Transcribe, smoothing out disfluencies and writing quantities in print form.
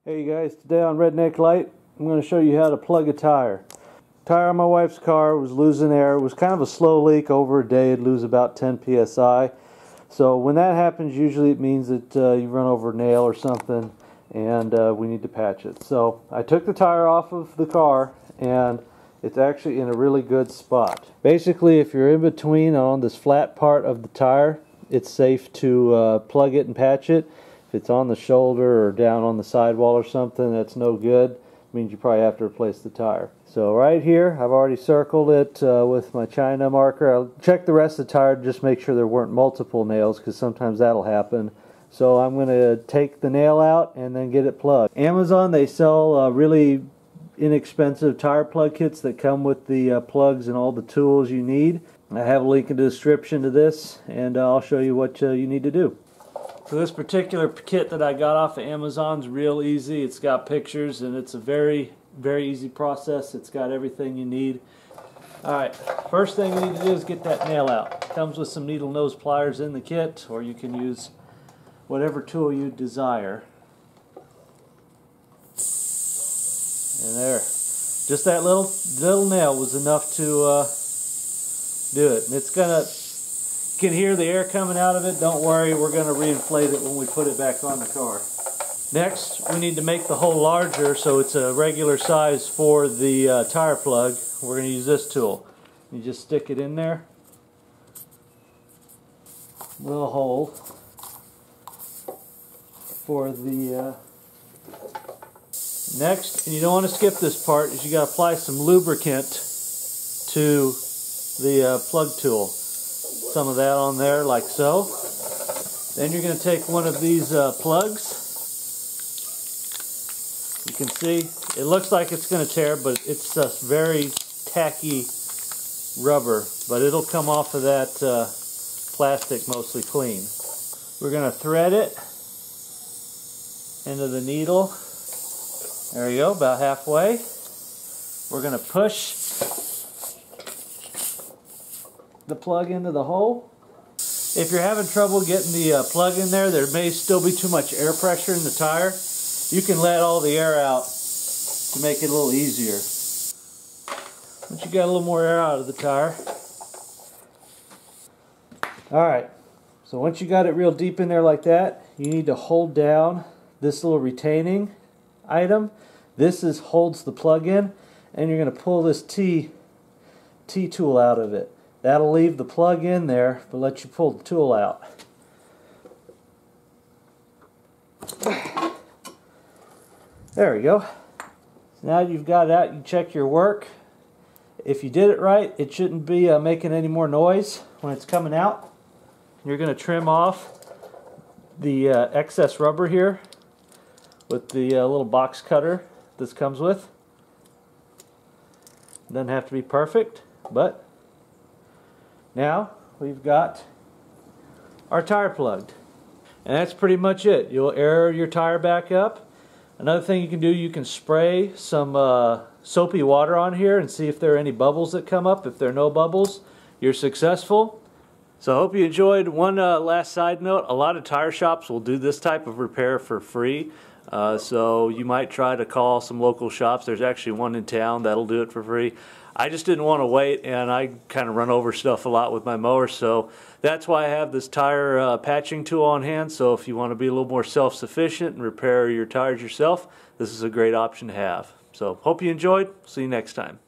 Hey guys, today on Redneck Light I'm going to show you how to plug a tire. Tire on my wife's car was losing air. It was kind of a slow leak. Over a day it'd lose about 10 psi. So when that happens, usually it means that you run over a nail or something and we need to patch it. So I took the tire off of the car and it's actually in a really good spot. Basically, if you're in between on this flat part of the tire, it's safe to plug it and patch it. If it's on the shoulder or down on the sidewall or something, that's no good. It means you probably have to replace the tire. So right here, I've already circled it with my China marker. I'll check the rest of the tire to just make sure there weren't multiple nails, because sometimes that'll happen. So I'm going to take the nail out and then get it plugged. Amazon, they sell really inexpensive tire plug kits that come with the plugs and all the tools you need. I have a link in the description to this, and I'll show you what you need to do. So this particular kit that I got off of Amazon's real easy. It's got pictures and it's a very easy process. It's got everything you need. Alright, first thing you need to do is get that nail out. It comes with some needle nose pliers in the kit, or you can use whatever tool you desire. And there, just that little nail was enough to do it. And it's gonna, you can hear the air coming out of it. Don't worry, we're gonna reinflate it when we put it back on the car. Next, we need to make the hole larger so it's a regular size for the tire plug. We're gonna use this tool. You just stick it in there. Little hole for the next, and you don't want to skip this part, is you got to apply some lubricant to the plug tool. Some of that on there, like so. Then you're going to take one of these plugs. You can see it looks like it's going to tear, but it's just very tacky rubber. But it'll come off of that plastic mostly clean. We're going to thread it into the needle. There you go, about halfway. We're going to push the plug into the hole. If you're having trouble getting the plug in there, there may still be too much air pressure in the tire. You can let all the air out to make it a little easier. Once you got a little more air out of the tire. Alright, so once you got it real deep in there like that, you need to hold down this little retaining item. This holds the plug in, and you're going to pull this T tool out of it. That'll leave the plug in there, but let you pull the tool out. There we go. So now you've got it out, you check your work. If you did it right, it shouldn't be making any more noise when it's coming out. You're going to trim off the excess rubber here with the little box cutter this comes with. Doesn't have to be perfect, but now we've got our tire plugged. And that's pretty much it. You'll air your tire back up. Another thing you can do, you can spray some soapy water on here and see if there are any bubbles that come up. If there are no bubbles, you're successful. So I hope you enjoyed. One last side note, a lot of tire shops will do this type of repair for free. So you might try to call some local shops. There's actually one in town that'll do it for free. I just didn't want to wait, and I kind of run over stuff a lot with my mower, so that's why I have this tire patching tool on hand. So if you want to be a little more self-sufficient and repair your tires yourself, this is a great option to have. So hope you enjoyed. See you next time.